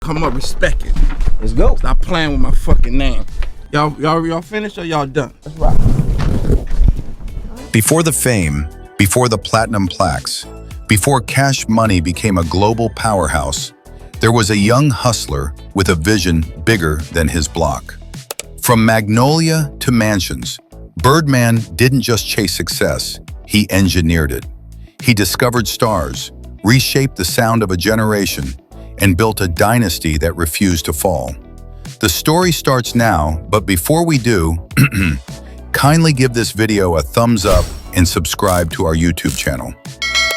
come up, respect it. Let's go. Stop playing with my fucking name. Y'all finished or y'all done? Let's rock. Before the fame, before the platinum plaques, before Cash Money became a global powerhouse, there was a young hustler with a vision bigger than his block. From Magnolia to Mansions, Birdman didn't just chase success, he engineered it. He discovered stars, reshaped the sound of a generation, and built a dynasty that refused to fall. The story starts now, but before we do, kindly give this video a thumbs up and subscribe to our YouTube channel.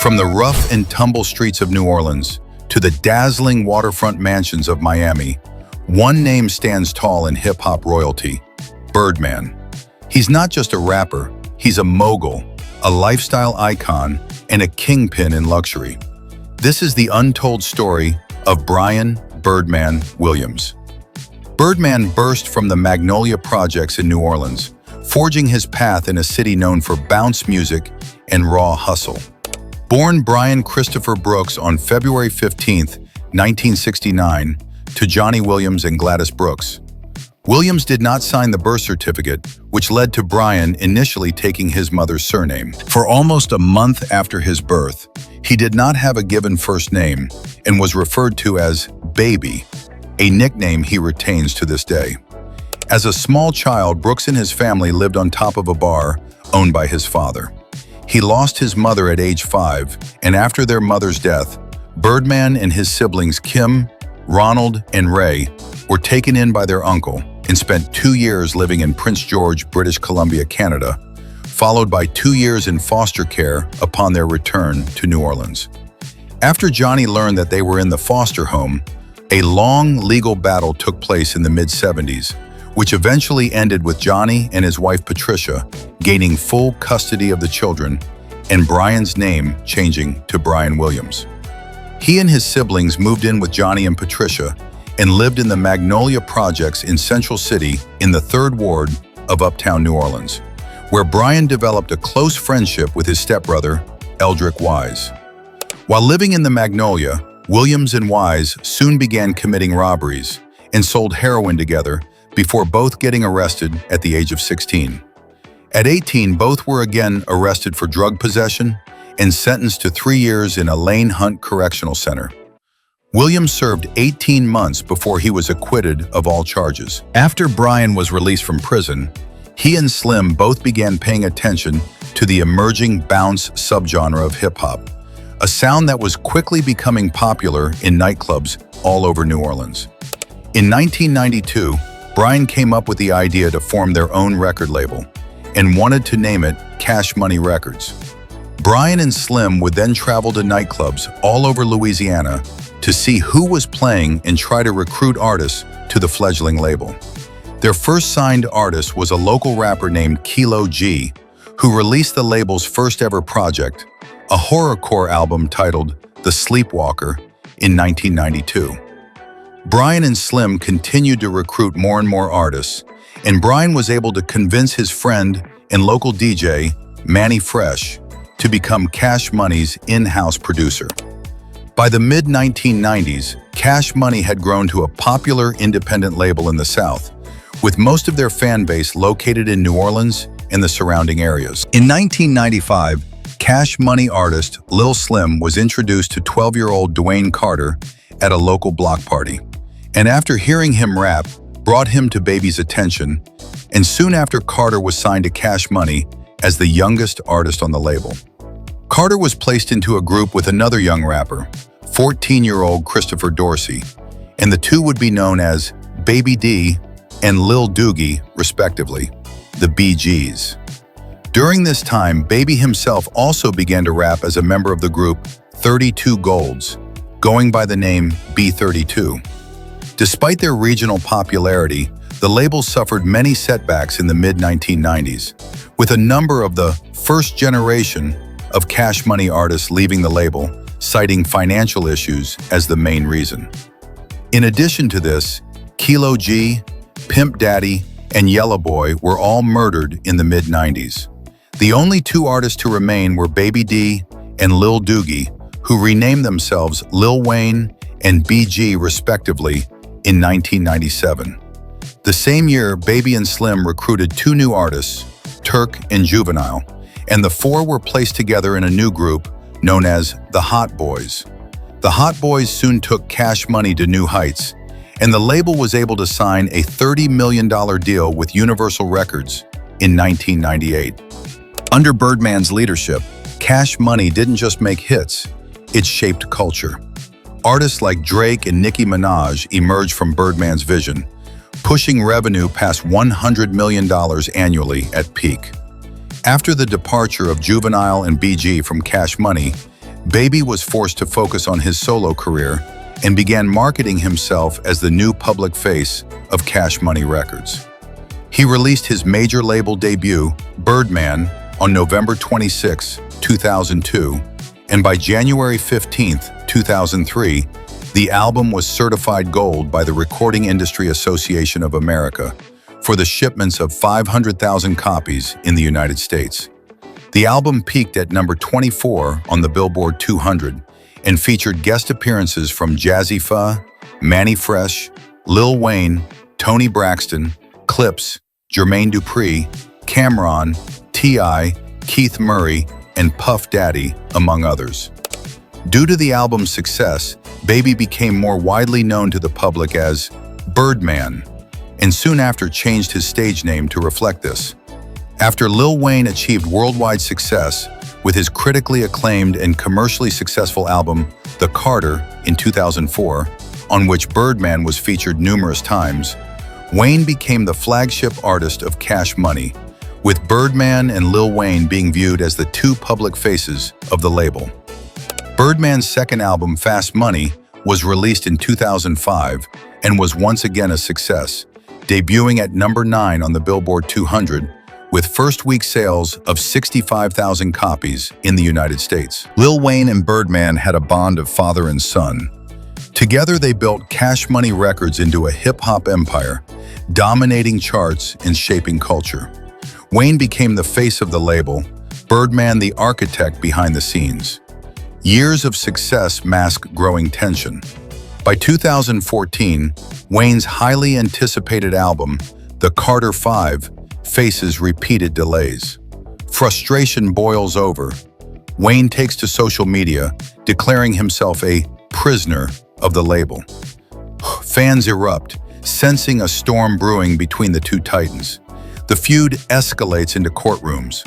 From the rough and tumble streets of New Orleans to the dazzling waterfront mansions of Miami, one name stands tall in hip-hop royalty: Birdman. He's not just a rapper, he's a mogul, a lifestyle icon, and a kingpin in luxury. This is the untold story of Brian "Birdman" Williams. Birdman burst from the Magnolia projects in New Orleans, forging his path in a city known for bounce music and raw hustle. Born Brian Christopher Brooks on February 15, 1969, to Johnny Williams and Gladys Brooks, Williams did not sign the birth certificate, which led to Brian initially taking his mother's surname. For almost a month after his birth, he did not have a given first name and was referred to as Baby, a nickname he retains to this day. As a small child, Brooks and his family lived on top of a bar owned by his father. He lost his mother at age 5, and after their mother's death, Birdman and his siblings Kim, Ronald, and Ray were taken in by their uncle and spent 2 years living in Prince George, British Columbia, Canada, followed by 2 years in foster care upon their return to New Orleans. After Johnny learned that they were in the foster home, a long legal battle took place in the mid-70s, which eventually ended with Johnny and his wife Patricia gaining full custody of the children and Brian's name changing to Brian Williams. He and his siblings moved in with Johnny and Patricia and lived in the Magnolia projects in Central City in the 3rd Ward of Uptown New Orleans, where Brian developed a close friendship with his stepbrother, Eldrick Wise. While living in the Magnolia, Williams and Wise soon began committing robberies and sold heroin together before both getting arrested at the age of 16. At 18, both were again arrested for drug possession and sentenced to 3 years in a Lane Hunt Correctional Center. Williams served 18 months before he was acquitted of all charges. After Brian was released from prison, he and Slim both began paying attention to the emerging bounce subgenre of hip-hop, a sound that was quickly becoming popular in nightclubs all over New Orleans. In 1992, Brian came up with the idea to form their own record label and wanted to name it Cash Money Records. Brian and Slim would then travel to nightclubs all over Louisiana to see who was playing and try to recruit artists to the fledgling label. Their first signed artist was a local rapper named Kilo G, who released the label's first ever project, a horrorcore album titled The Sleepwalker, in 1992. Brian and Slim continued to recruit more and more artists, and Brian was able to convince his friend and local DJ, Manny Fresh, to become Cash Money's in-house producer. By the mid-1990s, Cash Money had grown to a popular independent label in the South, with most of their fan base located in New Orleans and the surrounding areas. In 1995, Cash Money artist Lil Slim was introduced to 12-year-old Dwayne Carter at a local block party, and after hearing him rap, brought him to Baby's attention, and soon after Carter was signed to Cash Money as the youngest artist on the label. Carter was placed into a group with another young rapper, 14-year-old Christopher Dorsey, and the two would be known as Baby D and Lil Doogie, respectively, the BGs. During this time, Baby himself also began to rap as a member of the group 32 Golds, going by the name B32. Despite their regional popularity, the label suffered many setbacks in the mid-1990s, with a number of the first generation of Cash Money artists leaving the label, citing financial issues as the main reason. In addition to this, Kilo G, Pimp Daddy, and Yellow Boy were all murdered in the mid-90s. The only two artists to remain were Baby D and Lil Doogie, who renamed themselves Lil Wayne and BG respectively in 1997. The same year, Baby and Slim recruited two new artists, Turk and Juvenile, and the four were placed together in a new group known as the Hot Boys. The Hot Boys soon took Cash Money to new heights, and the label was able to sign a $30 million deal with Universal Records in 1998. Under Birdman's leadership, Cash Money didn't just make hits, it shaped culture. Artists like Drake and Nicki Minaj emerged from Birdman's vision, pushing revenue past $100 million annually at peak. After the departure of Juvenile and BG from Cash Money, Baby was forced to focus on his solo career and began marketing himself as the new public face of Cash Money Records. He released his major label debut, Birdman, on November 26, 2002, and by January 15, 2003, the album was certified gold by the Recording Industry Association of America for the shipments of 500,000 copies in the United States. The album peaked at number 24 on the Billboard 200 and featured guest appearances from Jazzy Fa, Manny Fresh, Lil Wayne, Tony Braxton, Clips, Jermaine Dupri, Cameron, T.I., Keith Murray, and Puff Daddy, among others. Due to the album's success, Baby became more widely known to the public as Birdman, and soon after changed his stage name to reflect this. After Lil Wayne achieved worldwide success with his critically acclaimed and commercially successful album, The Carter, in 2004, on which Birdman was featured numerous times, Wayne became the flagship artist of Cash Money, with Birdman and Lil Wayne being viewed as the two public faces of the label. Birdman's second album, Fast Money, was released in 2005 and was once again a success, debuting at number 9 on the Billboard 200 with first-week sales of 65,000 copies in the United States. Lil Wayne and Birdman had a bond of father and son. Together they built Cash Money Records into a hip-hop empire, dominating charts and shaping culture. Wayne became the face of the label, Birdman the architect behind the scenes. Years of success masked growing tension. By 2014, Wayne's highly anticipated album, The Carter 5, faces repeated delays. Frustration boils over. Wayne takes to social media, declaring himself a prisoner of the label. Fans erupt, sensing a storm brewing between the two titans. The feud escalates into courtrooms.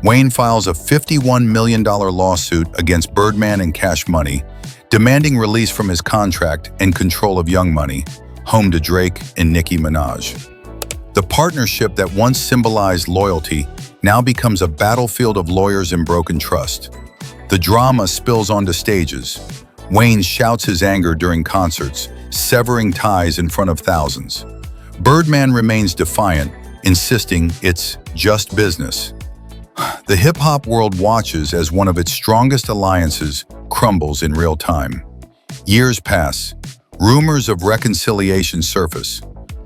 Wayne files a $51 million lawsuit against Birdman and Cash Money, demanding release from his contract and control of Young Money, home to Drake and Nicki Minaj. The partnership that once symbolized loyalty now becomes a battlefield of lawyers and broken trust. The drama spills onto stages. Wayne shouts his anger during concerts, severing ties in front of thousands. Birdman remains defiant, insisting it's just business. The hip-hop world watches as one of its strongest alliances crumbles in real time. Years pass. Rumors of reconciliation surface.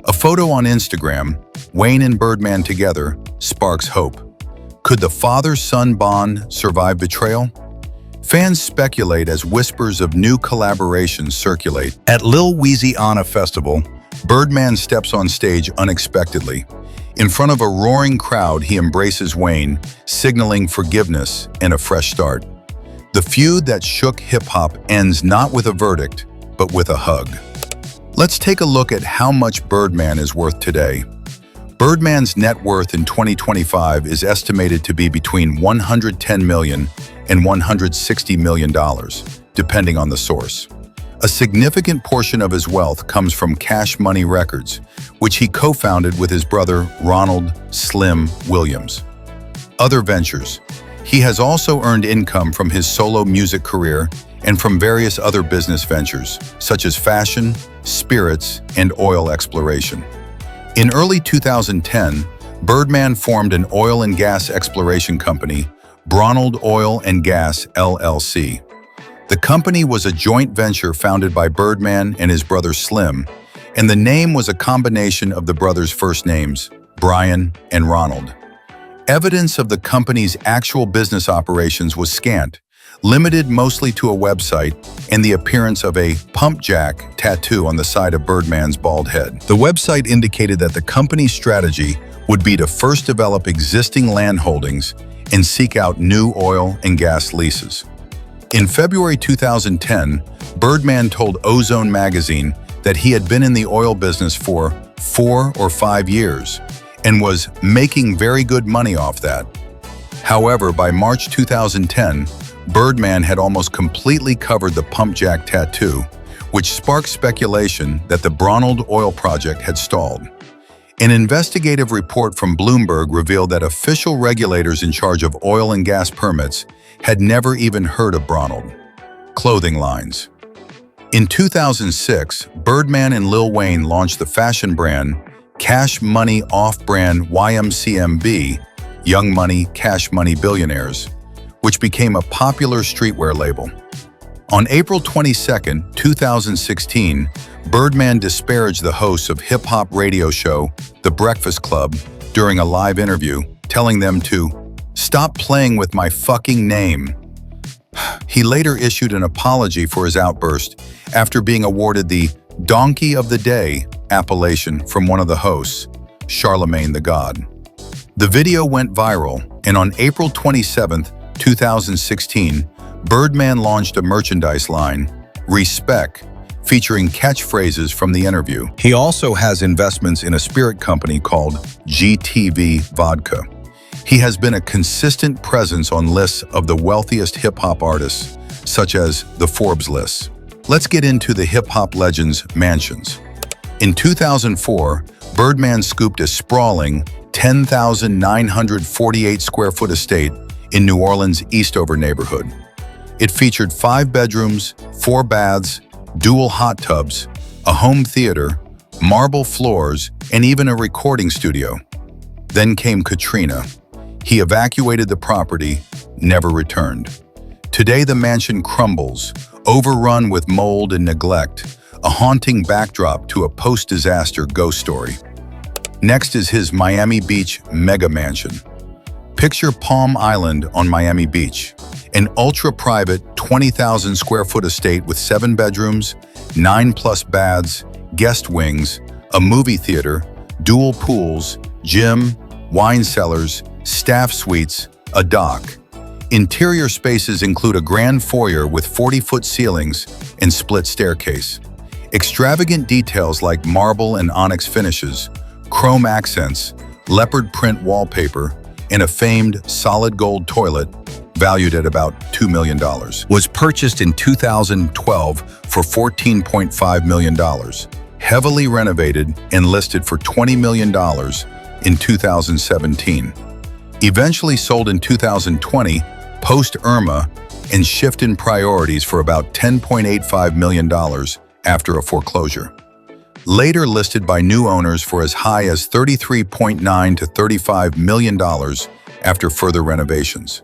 A photo on Instagram, Wayne and Birdman together, sparks hope. Could the father-son bond survive betrayal? Fans speculate as whispers of new collaborations circulate. At Lil Weezy Festival, Birdman steps on stage unexpectedly. In front of a roaring crowd, he embraces Wayne, signaling forgiveness and a fresh start. The feud that shook hip-hop ends not with a verdict, but with a hug. Let's take a look at how much Birdman is worth today. Birdman's net worth in 2025 is estimated to be between $110 million and $160 million, depending on the source. A significant portion of his wealth comes from Cash Money Records, which he co-founded with his brother Ronald "Slim" Williams. Other ventures. He has also earned income from his solo music career and from various other business ventures, such as fashion, spirits, and oil exploration. In early 2010, Birdman formed an oil and gas exploration company, Bronald Oil and Gas, LLC. The company was a joint venture founded by Birdman and his brother Slim, and the name was a combination of the brothers' first names, Brian and Ronald. Evidence of the company's actual business operations was scant, limited mostly to a website and the appearance of a pump jack tattoo on the side of Birdman's bald head. The website indicated that the company's strategy would be to first develop existing land holdings and seek out new oil and gas leases. In February 2010, Birdman told Ozone magazine that he had been in the oil business for 4 or 5 years and was making very good money off that. However, by March 2010, Birdman had almost completely covered the pump jack tattoo, which sparked speculation that the Bronald oil project had stalled. An investigative report from Bloomberg revealed that official regulators in charge of oil and gas permits had never even heard of Bronald. Clothing lines. In 2006, Birdman and Lil Wayne launched the fashion brand Cash Money Off-Brand YMCMB, Young Money, Cash Money Billionaires, which became a popular streetwear label. On April 22, 2016, Birdman disparaged the hosts of hip-hop radio show The Breakfast Club during a live interview, telling them to "Stop playing with my fucking name." He later issued an apology for his outburst after being awarded the Donkey of the Day appellation from one of the hosts, Charlemagne the God. The video went viral, and on April 27, 2016, Birdman launched a merchandise line, Respect, featuring catchphrases from the interview. He also has investments in a spirit company called GTV Vodka. He has been a consistent presence on lists of the wealthiest hip-hop artists, such as the Forbes list. Let's get into the hip-hop legend's mansions. In 2004, Birdman scooped a sprawling 10,948 square foot estate in New Orleans' Eastover neighborhood. It featured 5 bedrooms, 4 baths, dual hot tubs, a home theater, marble floors, and even a recording studio. Then came Katrina. He evacuated the property, never returned. Today the mansion crumbles, overrun with mold and neglect, a haunting backdrop to a post-disaster ghost story. Next is his Miami Beach mega mansion. Picture Palm Island on Miami Beach, an ultra-private 20,000 square foot estate with 7 bedrooms, 9+ baths, guest wings, a movie theater, dual pools, gym, wine cellars, staff suites, a dock. Interior spaces include a grand foyer with 40-foot ceilings and split staircase. Extravagant details like marble and onyx finishes, chrome accents, leopard print wallpaper, and a famed solid gold toilet, valued at about $2 million, was purchased in 2012 for $14.5 million, heavily renovated and listed for $20 million in 2017. Eventually sold in 2020, post-Irma, and shift in priorities for about $10.85 million after a foreclosure. Later listed by new owners for as high as $33.9 to $35 million after further renovations.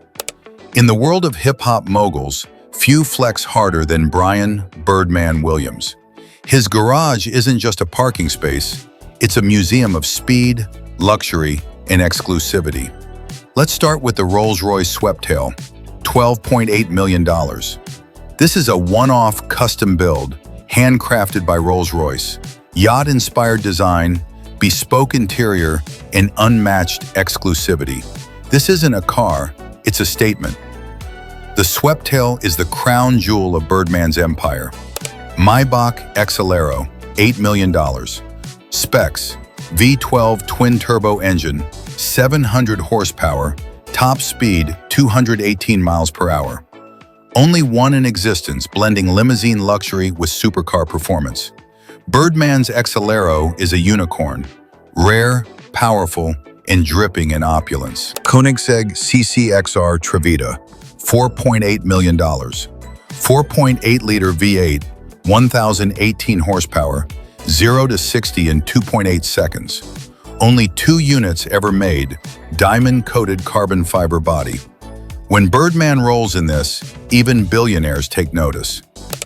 In the world of hip-hop moguls, few flex harder than Brian Birdman Williams. His garage isn't just a parking space, it's a museum of speed, luxury, and exclusivity. Let's start with the Rolls-Royce Sweptail, $12.8 million. This is a one-off custom build, handcrafted by Rolls-Royce. Yacht-inspired design, bespoke interior, and unmatched exclusivity. This isn't a car, it's a statement. The Sweptail is the crown jewel of Birdman's empire. Maybach Exelero, $8 million. Specs: V12 twin-turbo engine, 700 horsepower, top speed 218 miles per hour. Only one in existence, blending limousine luxury with supercar performance. Birdman's Exelero is a unicorn, rare, powerful, and dripping in opulence. Koenigsegg CCXR Trevita, $4.8 million. 4.8-liter V8, 1,018 horsepower, 0 to 60 in 2.8 seconds. Only 2 units ever made, diamond-coated carbon fiber body. When Birdman rolls in this, even billionaires take notice.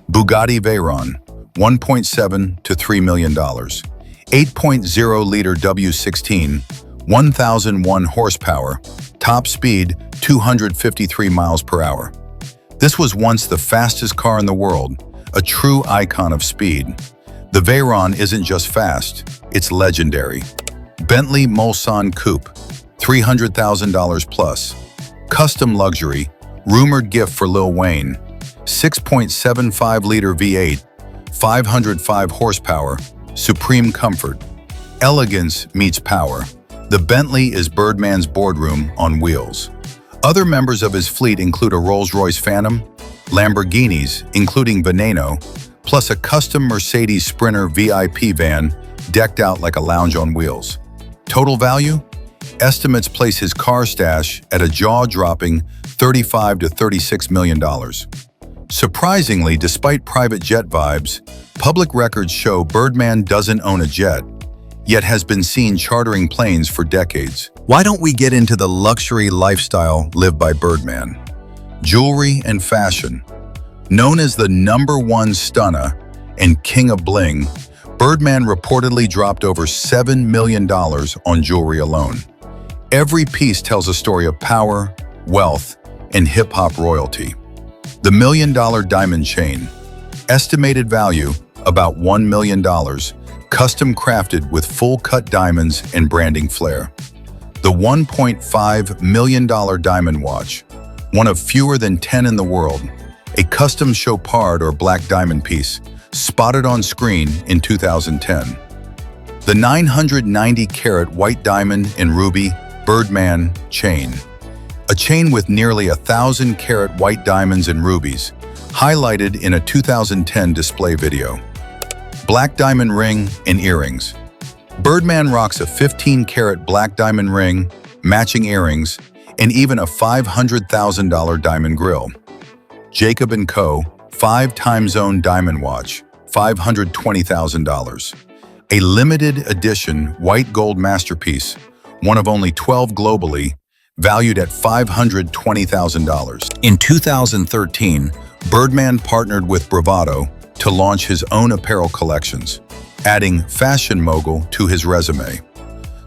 Bugatti Veyron, $1.7 to $3 million. 8.0-liter W16, 1,001 horsepower, top speed 253 miles per hour. This was once the fastest car in the world, a true icon of speed. The Veyron isn't just fast, it's legendary. Bentley Mulsanne Coupe, $300,000 plus. Custom luxury, rumored gift for Lil Wayne. 6.75-liter V8, 505 horsepower, supreme comfort. Elegance meets power. The Bentley is Birdman's boardroom on wheels. Other members of his fleet include a Rolls-Royce Phantom, Lamborghinis, including Veneno, plus a custom Mercedes Sprinter VIP van decked out like a lounge on wheels. Total value? Estimates place his car stash at a jaw-dropping $35 to $36 million. Surprisingly, despite private jet vibes, public records show Birdman doesn't own a jet, yet has been seen chartering planes for decades. Why don't we get into the luxury lifestyle lived by Birdman? Jewelry and fashion. Known as the #1 stunner and king of bling, Birdman reportedly dropped over $7 million on jewelry alone. Every piece tells a story of power, wealth, and hip-hop royalty. The $1 million diamond chain. Estimated value, about $1 million, custom crafted with full-cut diamonds and branding flair. The $1.5 million diamond watch, one of fewer than 10 in the world, a custom chopard or black diamond piece, spotted on screen in 2010. The 990-carat white diamond and ruby Birdman chain, a chain with nearly 1,000-carat white diamonds and rubies, highlighted in a 2010 display video. Black diamond ring and earrings. Birdman rocks a 15-carat black diamond ring, matching earrings, and even a $500,000 diamond grill. Jacob & Co. 5-time zone diamond watch, $520,000. A limited edition white gold masterpiece, one of only 12 globally, valued at $520,000. In 2013, Birdman partnered with Bravado to launch his own apparel collections, adding Fashion Mogul to his resume.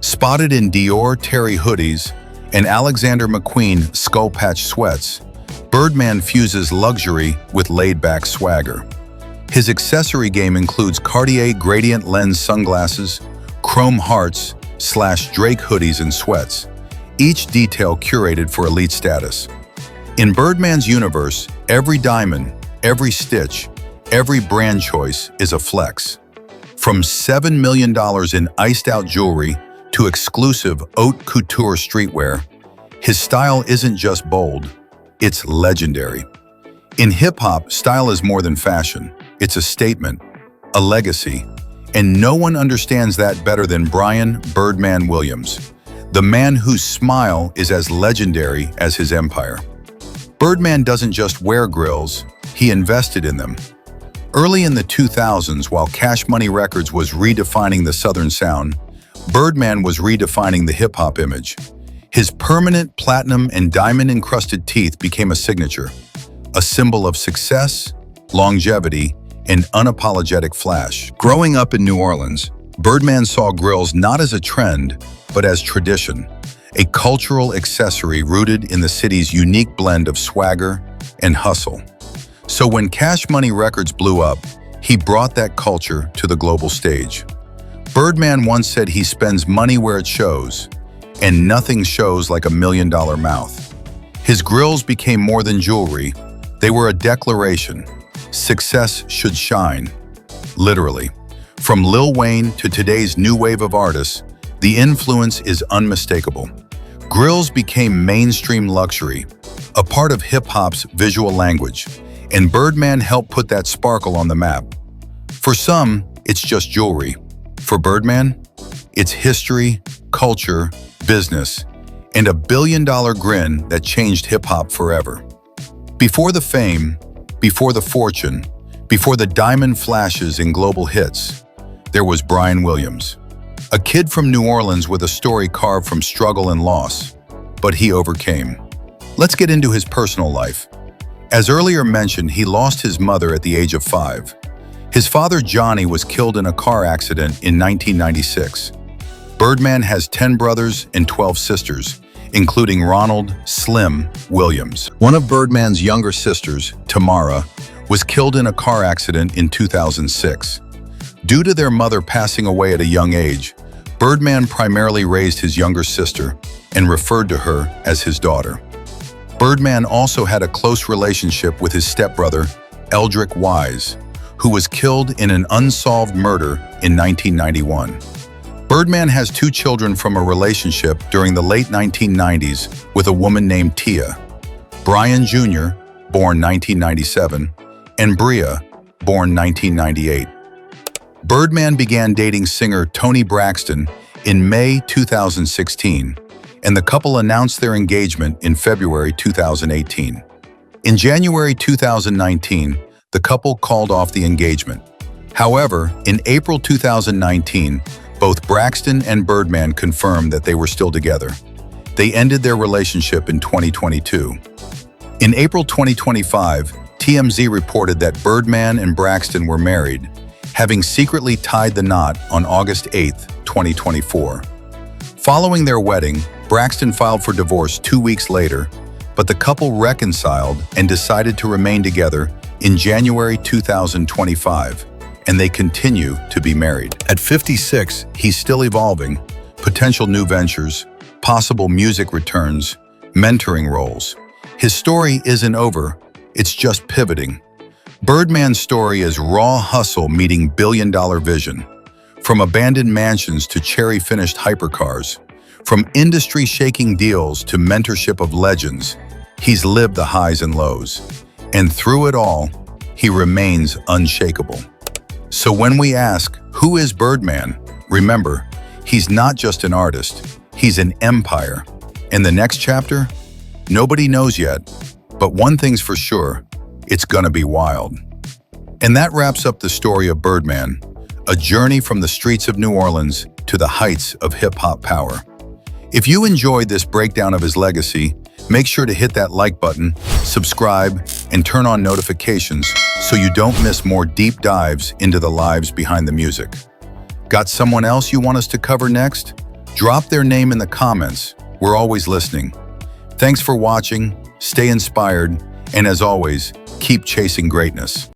Spotted in Dior Terry hoodies and Alexander McQueen skull patch sweats, Birdman fuses luxury with laid-back swagger. His accessory game includes Cartier gradient lens sunglasses, chrome hearts, /Drake hoodies and sweats, each detail curated for elite status. In Birdman's universe, every diamond, every stitch, every brand choice is a flex. From $7 million in iced-out jewelry to exclusive haute couture streetwear, his style isn't just bold, it's legendary. In hip-hop, style is more than fashion. It's a statement, a legacy, and no one understands that better than Brian "Birdman" Williams, the man whose smile is as legendary as his empire. Birdman doesn't just wear grills, he invested in them. Early in the 2000s, while Cash Money Records was redefining the Southern sound, Birdman was redefining the hip-hop image. His permanent platinum and diamond-encrusted teeth became a signature, a symbol of success, longevity, and unapologetic flash. Growing up in New Orleans, Birdman saw grills not as a trend, but as tradition, a cultural accessory rooted in the city's unique blend of swagger and hustle. So when Cash Money Records blew up, he brought that culture to the global stage. Birdman once said he spends money where it shows, and nothing shows like $1 million mouth. His grills became more than jewelry. They were a declaration. Success should shine. Literally. From Lil Wayne to today's new wave of artists, the influence is unmistakable. Grills became mainstream luxury, a part of hip-hop's visual language, and Birdman helped put that sparkle on the map. For some, it's just jewelry. For Birdman, it's history, culture, business, and a billion-dollar grin that changed hip-hop forever. Before the fame, before the fortune, before the diamond flashes in global hits, there was Brian Williams, a kid from New Orleans with a story carved from struggle and loss, but he overcame. Let's get into his personal life. As earlier mentioned, he lost his mother at the age of 5. His father, Johnny, was killed in a car accident in 1996. Birdman has 10 brothers and 12 sisters, including Ronald "Slim" Williams. One of Birdman's younger sisters, Tamara, was killed in a car accident in 2006. Due to their mother passing away at a young age, Birdman primarily raised his younger sister and referred to her as his daughter. Birdman also had a close relationship with his stepbrother, Eldrick Wise, who was killed in an unsolved murder in 1991. Birdman has 2 children from a relationship during the late 1990s with a woman named Tia, Brian Jr., born 1997, and Bria, born 1998. Birdman began dating singer Toni Braxton in May 2016, and the couple announced their engagement in February 2018. In January 2019, the couple called off the engagement. However, in April 2019, both Braxton and Birdman confirmed that they were still together. They ended their relationship in 2022. In April 2025, TMZ reported that Birdman and Braxton were married, having secretly tied the knot on August 8, 2024. Following their wedding, Braxton filed for divorce 2 weeks later, but the couple reconciled and decided to remain together in January 2025, and they continue to be married. At 56, he's still evolving, potential new ventures, possible music returns, mentoring roles. His story isn't over, it's just pivoting. Birdman's story is raw hustle meeting billion-dollar vision. From abandoned mansions to cherry-finished hypercars, from industry-shaking deals to mentorship of legends, he's lived the highs and lows. And through it all, he remains unshakable. So when we ask, who is Birdman? Remember, he's not just an artist, he's an empire. In the next chapter, nobody knows yet, but one thing's for sure, it's gonna be wild. And that wraps up the story of Birdman, a journey from the streets of New Orleans to the heights of hip-hop power. If you enjoyed this breakdown of his legacy, make sure to hit that like button, subscribe, and turn on notifications so you don't miss more deep dives into the lives behind the music. Got someone else you want us to cover next? Drop their name in the comments. We're always listening. Thanks for watching, stay inspired, and as always, keep chasing greatness.